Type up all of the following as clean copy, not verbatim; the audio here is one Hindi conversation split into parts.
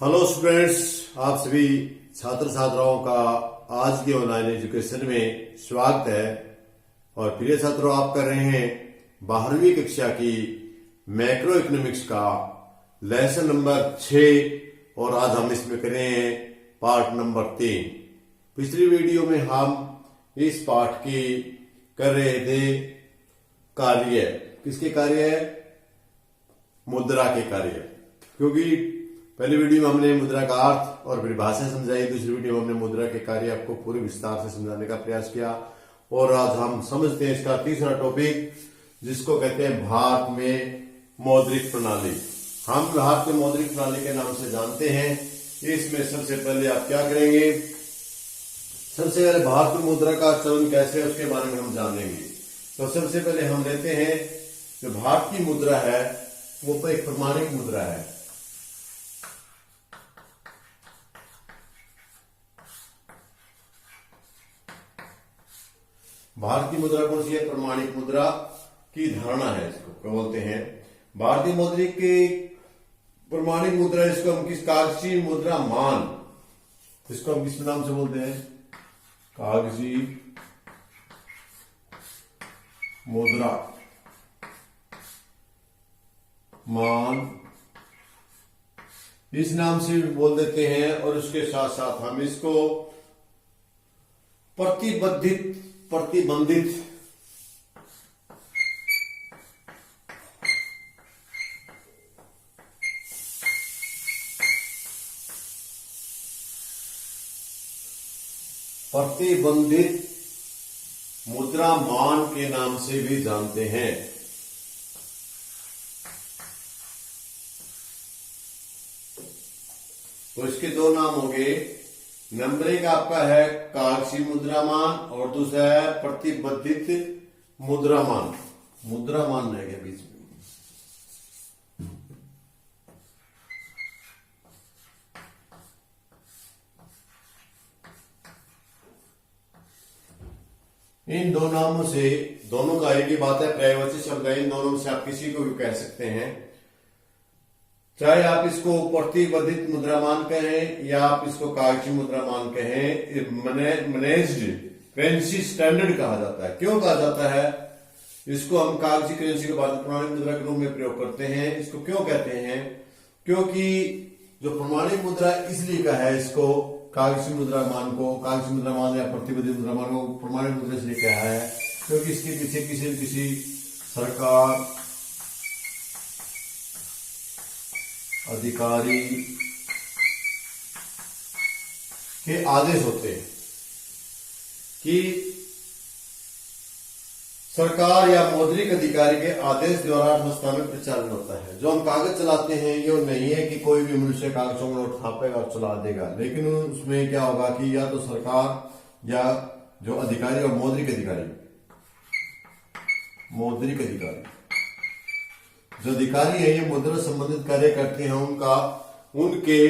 हेलो स्टूडेंट्स, आप सभी छात्र छात्राओं का आज के ऑनलाइन एजुकेशन में स्वागत है। और प्रिय छात्रों, आप कर रहे हैं 12वीं कक्षा की मैक्रो इकोनॉमिक्स का लेसन नंबर 6 और आज हम इसमें कर रहे हैं पार्ट नंबर 3। पिछली वीडियो में हम इस पाठ की कर रहे थे कार्य। किसके कार्य? मुद्रा के कार्य। क्योंकि पहली वीडियो में हमने मुद्रा का अर्थ और परिभाषा समझाई, दूसरी वीडियो में हमने मुद्रा के कार्य आपको पूरे विस्तार से समझाने का प्रयास किया। और आज हम समझते हैं इसका तीसरा टॉपिक, जिसको कहते हैं भारत में मौद्रिक प्रणाली। हम भारत में मौद्रिक प्रणाली के नाम से जानते हैं। इसमें सबसे पहले आप क्या करेंगे? सबसे पहले भारत में मुद्रा का चलन कैसे है उसके बारे में हम जानेंगे। तो सबसे पहले हम लेते हैं जो भारत की मुद्रा है वो तो एक प्रमाणिक मुद्रा है। भारत की मुद्रा कौन सी है? प्रमाणिक मुद्रा की धारणा है। इसको क्या बोलते हैं? भारतीय मौद्रिक की प्रमाणिक मुद्रा। इसको हम किस कागजी मुद्रा मान, इसको हम किस नाम से बोलते हैं? कागजी मुद्रा मान, इस नाम से भी बोल देते हैं। और उसके साथ साथ हम इसको प्रतिबंधित मुद्रा मान के नाम से भी जानते हैं। तो इसके दो नाम होंगे। नंबर एक आपका है कागजी मुद्रामान और दूसरा है प्रतिबंधित मुद्रामान। मुद्रामान रह गया बीच में। इन दो नामों से, दोनों का एक ही बात है, पर्यायवाची शब्द है। इन दोनों से आप किसी को भी कह सकते हैं, चाहे आप इसको प्रतिबंधित मुद्रामान कहें या आप इसको कागजी मुद्रामान कहें। मैनेज्ड करेंसी स्टैंडर्ड कहा जाता है। क्यों कहा जाता है? इसको हम कागजी करेंसी के बाद प्रमाणिक मुद्रा के रूप में प्रयोग करते हैं। इसको क्यों कहते हैं? क्योंकि जो प्रमाणिक मुद्रा इसलिए का है, इसको कागजी मुद्रामान को, कागजी मुद्रामान या प्रतिबंधित मुद्रामान को प्रमाणिक मुद्रा इसलिए कहा है क्योंकि इसके पीछे किसी न किसी सरकार, अधिकारी के आदेश होते हैं कि सरकार या मौद्रिक अधिकारी के आदेश द्वारा अर्थव्यवस्था में प्रचालन होता है। जो हम कागज चलाते हैं ये नहीं है कि कोई भी मनुष्य कागजों में नोट छापेगा और चला देगा, लेकिन उसमें क्या होगा कि या तो सरकार या जो अधिकारी और मौद्रिक अधिकारी जो अधिकारी है ये मुद्रा संबंधित कार्य करते हैं, उनके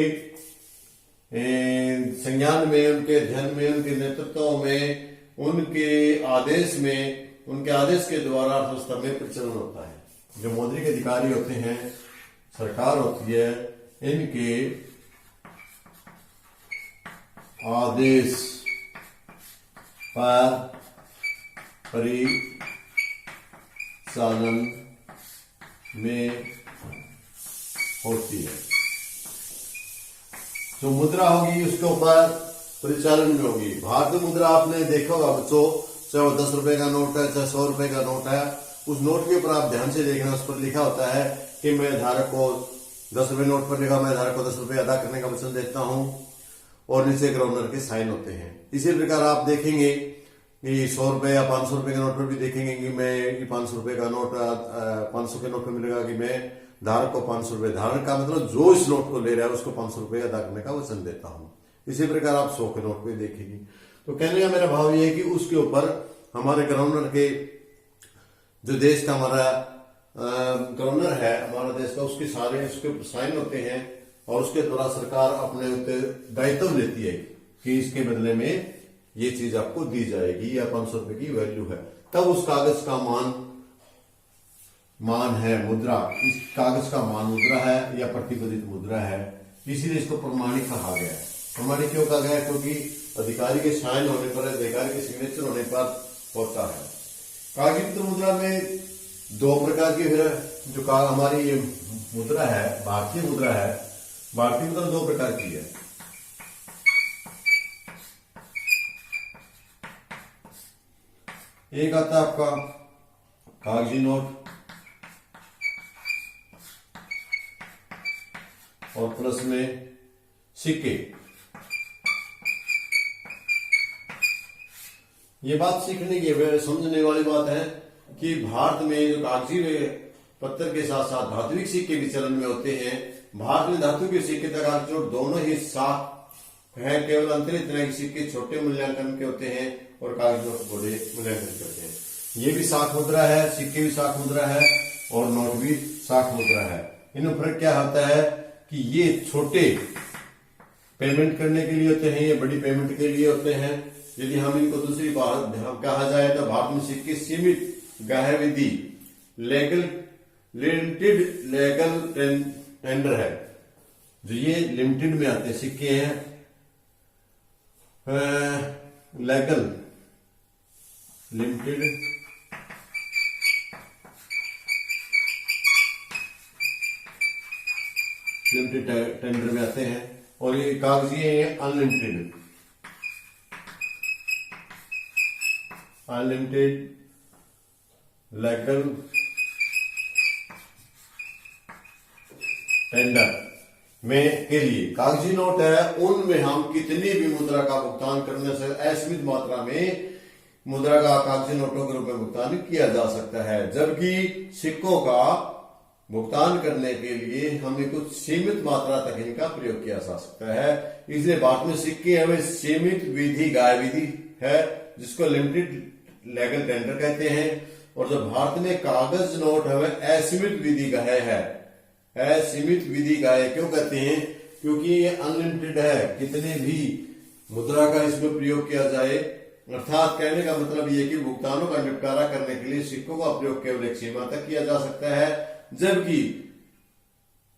संज्ञान में, उनके अध्ययन में, उनके नेतृत्व में, उनके आदेश के द्वारा अर्थव्यवस्था में प्रचलन होता है। जो मौद्रिक अधिकारी होते हैं, सरकार होती है, इनके आदेश पर परिचालन में होती है। जो मुद्रा होगी उसके ऊपर परिचालन में होगी। भारतीय मुद्रा आपने देखा होगा बच्चों, चाहे वो 10 रुपए का नोट है, चाहे 100 रुपए का नोट है, उस नोट के ऊपर आप ध्यान से देखना, उस पर लिखा होता है कि मैं धारक को 10 रुपए नोट पर लिखा, मैं धारक को 10 रुपए अदा करने का वचन देता हूं, और नीचे गवर्नर के साइन होते हैं। इसी प्रकार आप देखेंगे कि 100 रुपए या 500 रुपए के नोट पर भी देखेंगे कि मैं 500 रुपए का नोट 500 के नोट पर मिलेगा कि मैं धारक को 500 रुपए, धारक का मतलब जो इस नोट को ले रहा है उसको 500 रुपए अदा करने का वचन देता हूं। इसी प्रकार आप 100 के नोट पे देखेंगे। तो कहने का मेरा भाव यह है कि उसके ऊपर हमारे गवर्नर के, जो देश का हमारा गवर्नर है हमारा देश का, उसके सारे उसके ऊपर साइन होते हैं और उसके द्वारा सरकार अपने दायित्व लेती है कि इसके बदले में ये चीज आपको दी जाएगी या 500 रुपए की वैल्यू है। तब उस कागज का मान है मुद्रा। इस कागज का मान मुद्रा है या प्रतिबंधित मुद्रा है, इसीलिए इसको प्रमाणिक कहा गया है। प्रमाणिक क्यों कहा गया? क्योंकि अधिकारी के साइन होने पर, अधिकारी के सिग्नेचर होने पर होता है। कागजी पत्र मुद्रा में दो प्रकार की फिर जो हमारी ये मुद्रा है, भारतीय मुद्रा है, भारतीय मुद्रा दो प्रकार की है। एक आता है आपका कागजी नोट और प्लस में सिक्के। ये बात सीखने की समझने वाली बात है कि भारत में जो कागजी पत्थर के साथ साथ धात्विक सिक्के भी चलन में होते हैं। भारत में धातु के सिक्के तथा कागज दोनों ही साफ है, केवल अंतर इतना है कि सिक्के छोटे मूल्यांकन के होते हैं और कागज नोट बड़े मूल्यांकन करते हैं। ये भी साख मुद्रा है, सिक्के भी साख मुद्रा है और नोट भी साख मुद्रा है। इनमें फर्क क्या होता है कि ये छोटे पेमेंट करने के लिए होते हैं, ये बड़ी पेमेंट के लिए होते हैं। यदि हम इनको दूसरी बात कहा जाए तो भारत में सिक्के सीमित गाहे विधि लिमिटेड लीगल टेंडर है, जो ये लिमिटेड में आते हैं सिक्के हैं, लीगल लिमिटेड टेंडर में आते हैं। और ये कागजी है अनलिमिटेड लीगल टेंडर में के लिए। कागजी नोट है, उनमें हम कितनी भी मुद्रा का भुगतान करने से असीमित मात्रा में मुद्रा का कागजी नोटों के रूप में भुगतान किया जा सकता है, जबकि सिक्कों का भुगतान करने के लिए हमें कुछ सीमित मात्रा तक इनका प्रयोग किया जा सकता है। इसलिए भारत में सिक्के हमें सीमित विधि गाय विधि है, जिसको लिमिटेड लीगल टेंडर कहते हैं। और जो भारत में कागज नोट हमें असीमित विधि गाय है। असीमित विधि गाय क्यों कहते हैं? क्योंकि ये अनलिमिटेड है, कितने भी मुद्रा का इसमें प्रयोग किया जाए। अर्थात कहने का मतलब ये कि भुगतानों का निपटारा करने के लिए सिक्कों का प्रयोग केवल एक सीमा तक किया जा सकता है, जबकि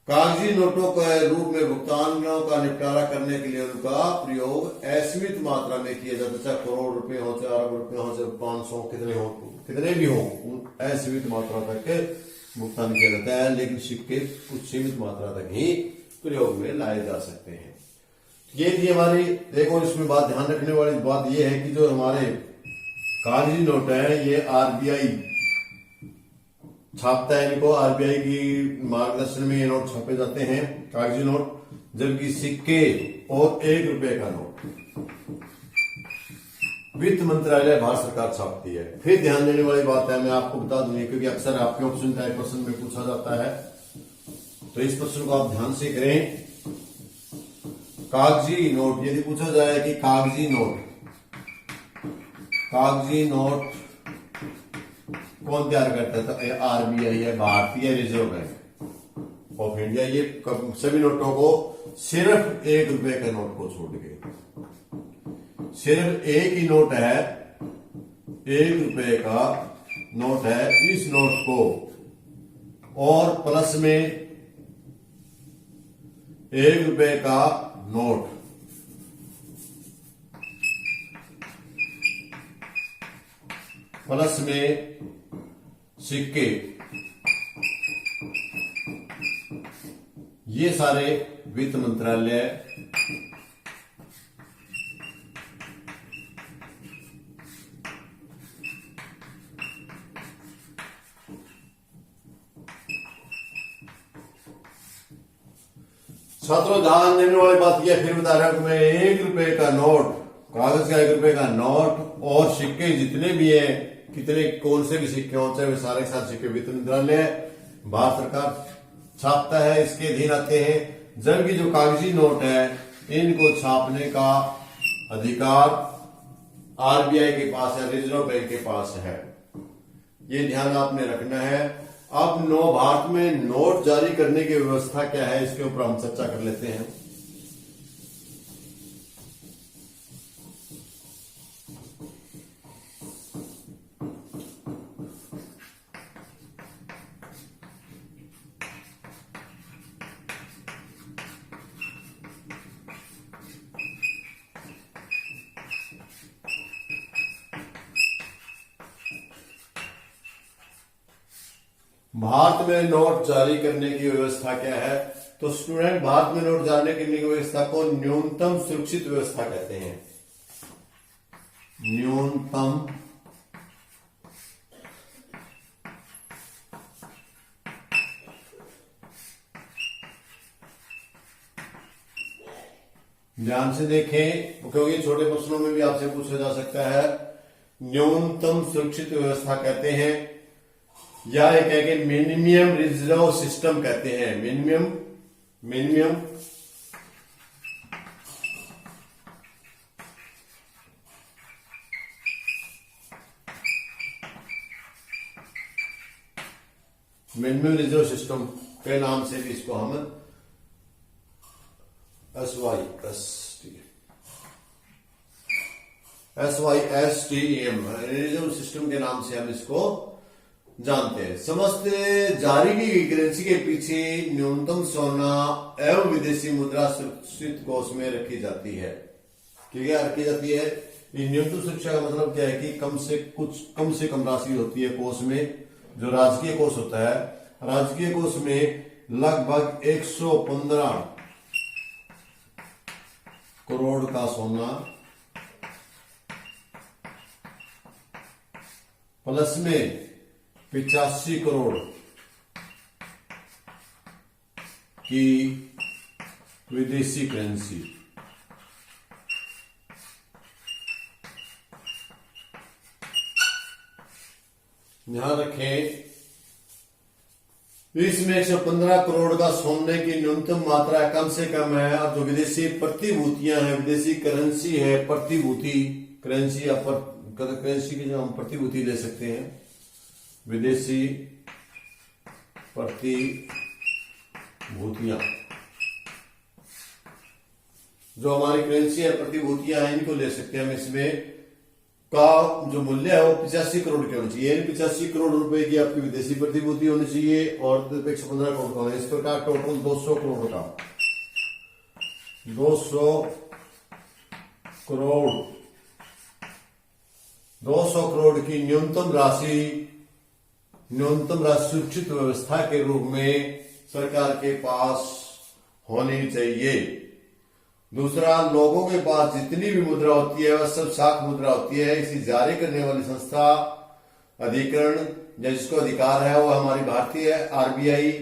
कागजी नोटों के रूप में भुगतानों का निपटारा करने के लिए उनका प्रयोग असीमित मात्रा में किया जाता है। चाहे करोड़ रुपए हो, चाहे अरब रुपए हो, चाहे 500 कितने भी हो, असीमित मात्रा तक भुगतान किया जाता है। लेकिन सिक्के कुछ सीमित मात्रा तक ही प्रयोग में लाए जा सकते हैं। ये थी हमारी एक और इसमें बात ध्यान रखने वाली बात यह है कि जो हमारे कागजी नोट है ये आरबीआई छापता है, इनको आरबीआई की मार्गदर्शन में ये नोट छापे जाते हैं कागजी नोट, जबकि सिक्के और 1 रुपए का नोट वित्त मंत्रालय भारत सरकार छापती है। फिर ध्यान देने वाली बात है, मैं आपको बता दूंगी क्योंकि अक्सर आपके ऑप्शन टाइप प्रश्न में पूछा जाता है, तो इस प्रश्न को आप ध्यान से करें। कागजी नोट यदि पूछा जाए कि कागजी नोट कौन तैयार करता है, तो आरबीआई है, भारतीय रिजर्व बैंक ऑफ इंडिया। ये सभी नोटों को सिर्फ 1 रुपए के नोट को छोड़ के, सिर्फ एक ही नोट है, 1 रुपए का नोट है, इस नोट को और प्लस में 1 रुपए का नोट प्लस में सिक्के, ये सारे वित्त मंत्रालय छात्रों ध्यान देने वाली बात यह फिर बता रहा हूं मैं, 1 रुपए का नोट, कागज का 1 रुपए का नोट और सिक्के जितने भी है, कितने कौन से भी सिक्के हो चाहे वे सारे के सारे सिक्के वित्त मंत्रालय भारत सरकार छापता है, इसके अधीन आते हैं। जबकि जो कागजी नोट है इनको छापने का अधिकार आरबीआई के पास है, रिजर्व बैंक के पास है। ये ध्यान आपने रखना है। अब भारत में नोट जारी करने की व्यवस्था क्या है, इसके ऊपर हम चर्चा कर लेते हैं। भारत में नोट जारी करने की व्यवस्था क्या है? तो स्टूडेंट, भारत में नोट जारी करने की व्यवस्था को न्यूनतम सुरक्षित व्यवस्था कहते हैं। न्यूनतम ध्यान से देखें, क्योंकि छोटे प्रश्नों में भी आपसे पूछा जा सकता है। न्यूनतम सुरक्षित व्यवस्था कहते हैं, या एक है कि मिनिमम रिजर्व सिस्टम कहते हैं। मिनिमम रिजर्व सिस्टम के नाम से भी इसको हम SYSTEM रिजर्व सिस्टम के नाम से हम इसको जानते हैं। समस्त जारी की गई करेंसी के पीछे न्यूनतम सोना एवं विदेशी मुद्रा सुरक्षित कोष में रखी जाती है। क्या रखी जाती है? ये न्यूनतम सुरक्षा का मतलब क्या है कि कम से कम राशि होती है कोष में। जो राजकीय कोष होता है, राजकीय कोष में लगभग 115 करोड़ का सोना प्लस में 85 करोड़ की विदेशी करेंसी। ध्यान रखें, इसमें 115 करोड़ का सोने की न्यूनतम मात्रा कम से कम है। और जो विदेशी प्रतिभूतियां हैं, विदेशी करेंसी है, प्रतिभूति करेंसी या करेंसी की जो हम प्रतिभूति ले सकते हैं, विदेशी प्रतिभूतियां, जो हमारी करेंसी है, प्रतिभूतियां हैं, इनको ले सकते हैं हम। इसमें का जो मूल्य है वो 85 करोड़ की होनी चाहिए। 85 करोड़ रुपए की आपकी विदेशी प्रतिभूति होनी चाहिए और 115 करोड़ का होना। इस प्रकार टोटल 200 करोड़ का 200 करोड़ की न्यूनतम राशि सुरक्षित व्यवस्था के रूप में सरकार के पास होनी चाहिए। दूसरा, लोगों के पास जितनी भी मुद्रा होती है वह सब साख मुद्रा होती है। इसे जारी करने वाली संस्था, अधिकरण या जिसको अधिकार है वो हमारी भारतीय RBI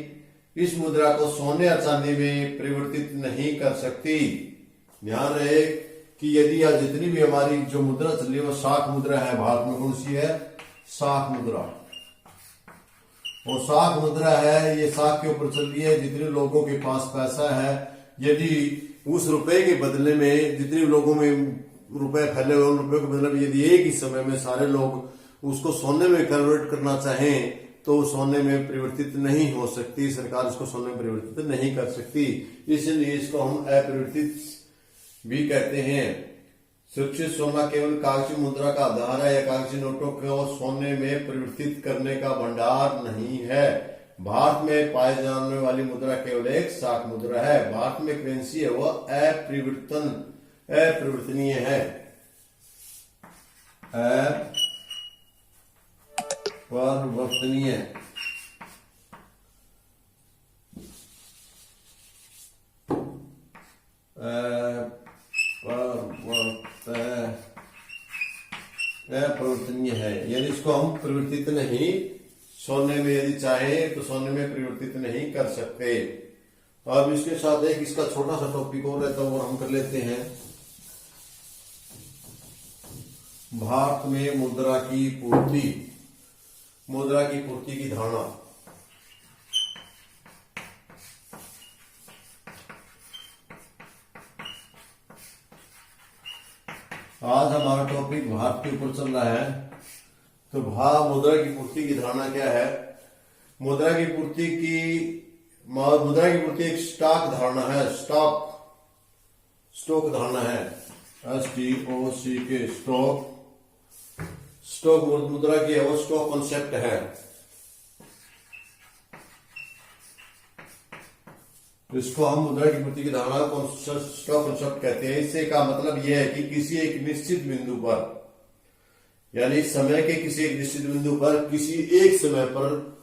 इस मुद्रा को सोने या चांदी में परिवर्तित नहीं कर सकती। ध्यान रहे कि यदि या जितनी भी हमारी जो मुद्रा चल रही है वो साख मुद्रा है। भारत में कौन सी है? साख मुद्रा। और साख मुद्रा है, ये साख के ऊपर चल रही है। जितने लोगों के पास पैसा है, यदि उस रुपए के बदले में, जितने लोगों में रुपए फैले हुए, उन रुपए के बदले में यदि एक ही समय में सारे लोग उसको सोने में कन्वर्ट करना चाहें तो सोने में परिवर्तित नहीं हो सकती। सरकार इसको सोने में परिवर्तित नहीं कर सकती, इसलिए इसको हम अपरिवर्तित भी कहते हैं। सुरक्षित सोना केवल कागजी मुद्रा का आधार है या कागजी नोटों को सोने में परिवर्तित करने का भंडार नहीं है। भारत में पाए जाने वाली मुद्रा केवल एक साख मुद्रा है। भारत में करेंसी है वह अपरिवर्तनीय है। अपरिवर्तनीय अपरिवर्तनीय है, यानी इसको हम परिवर्तित नहीं, सोने में यदि चाहे तो सोने में परिवर्तित नहीं कर सकते। अब इसके साथ एक इसका छोटा सा टॉपिक और रहता है वो हम कर लेते हैं। भारत में मुद्रा की पूर्ति की धारणा। आज हमारा टॉपिक भारत के ऊपर चल रहा है। तो मुद्रा की पूर्ति की धारणा क्या है? मुद्रा की पूर्ति एक स्टॉक धारणा है। स्टॉक धारणा है, STOCK, स्टॉक मुद्रा की है, वो स्टॉक कॉन्सेप्ट है। इसको हम मुद्रा की पूर्ति की धारणा स्टॉक कॉन्सेप्ट कहते हैं। इससे का मतलब यह है कि किसी एक निश्चित बिंदु पर, यानी समय के किसी एक निश्चित बिंदु पर, किसी एक समय पर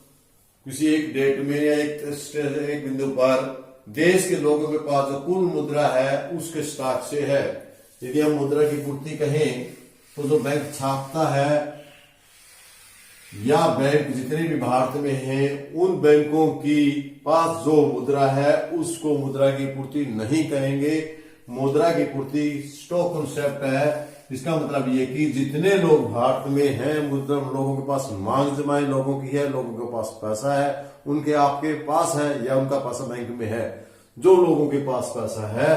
किसी एक डेट में या एक बिंदु पर देश के लोगों के पास जो कुल मुद्रा है उसके स्टॉक से है। यदि हम मुद्रा की पूर्ति कहें तो जो बैंक छापता है या बैंक जितने भी भारत में हैं उन बैंकों की पास जो मुद्रा है उसको मुद्रा की पूर्ति नहीं कहेंगे। मुद्रा की पूर्ति स्टॉक कॉन्सेप्ट है। इसका मतलब ये कि जितने लोग भारत में हैं मुद्रा लोगों के पास मांग जमाए लोगों की है, लोगों के पास पैसा है, उनके आपके पास है या उनका पैसा बैंक में है। जो लोगों के पास पैसा है,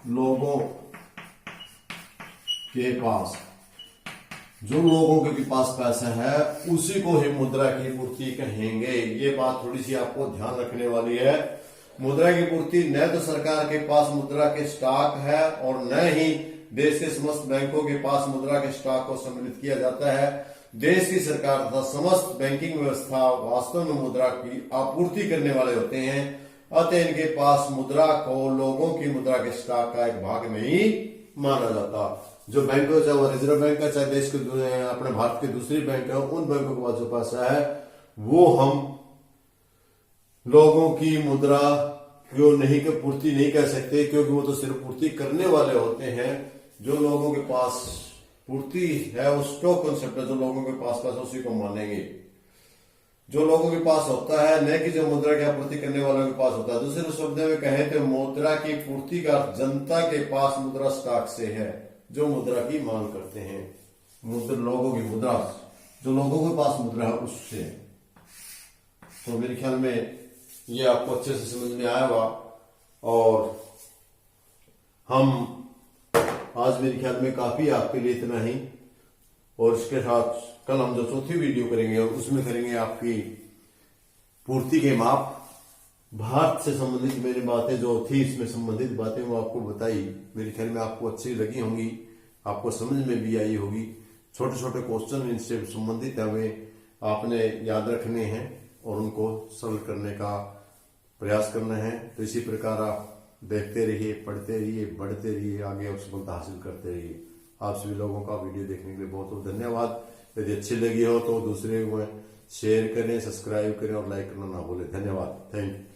लोगों के पास जो लोगों के भी पास पैसा है उसी को ही मुद्रा की पूर्ति कहेंगे। ये बात थोड़ी सी आपको ध्यान रखने वाली है। मुद्रा की पूर्ति न तो सरकार के पास मुद्रा के स्टॉक है और न ही देश के समस्त बैंकों के पास मुद्रा के स्टॉक को सम्मिलित किया जाता है। देश की सरकार तथा समस्त बैंकिंग व्यवस्था वास्तव में मुद्रा की आपूर्ति करने वाले होते हैं, अतः इनके पास मुद्रा को लोगों की मुद्रा के स्टॉक का एक भाग नहीं माना जाता। जो बैंक हो, चाहे वो रिजर्व बैंक है, चाहे देश के अपने भारत के दूसरी बैंक है, उन बैंकों के पास जो पैसा है वो हम लोगों की मुद्रा को नहीं की पूर्ति नहीं कर सकते, क्योंकि वो तो सिर्फ पूर्ति करने वाले होते हैं। जो लोगों के पास पूर्ति है वो स्टॉक कॉन्सेप्ट है। जो लोगों के पास पैसा उसी को मानेंगे। जो लोगों के पास होता है न कि जो मुद्रा की आपूर्ति करने वालों के पास होता है। दूसरे शब्द में कहें तो मुद्रा की पूर्ति का जनता के पास मुद्रा स्टॉक से है, जो मुद्रा की मांग करते हैं। मुद्रा लोगों की मुद्रा, जो लोगों के पास मुद्रा है उससे। तो मेरे ख्याल में ये आपको अच्छे से समझ में आया होगा। और हम आज मेरे ख्याल में काफी आपके लिए इतना ही। और इसके साथ कल हम जो चौथी वीडियो करेंगे और उसमें करेंगे आपकी पूर्ति के माप। भारत से संबंधित मेरी बातें जो थी, इसमें संबंधित बातें वो आपको बताई। मेरे ख्याल में आपको अच्छी लगी होंगी, आपको समझ में भी आई होगी। छोटे छोटे क्वेश्चन इनसे संबंधित है, वे आपने याद रखने हैं और उनको सरल करने का प्रयास करना है। तो इसी प्रकार आप देखते रहिए, पढ़ते रहिए, बढ़ते रहिए, आगे और सफलता हासिल करते रहिए। आप सभी लोगों का वीडियो देखने के लिए बहुत बहुत धन्यवाद। यदि अच्छी लगी हो तो दूसरे को शेयर करें, सब्सक्राइब करें और लाइक करना ना भूलें। धन्यवाद। Thank you.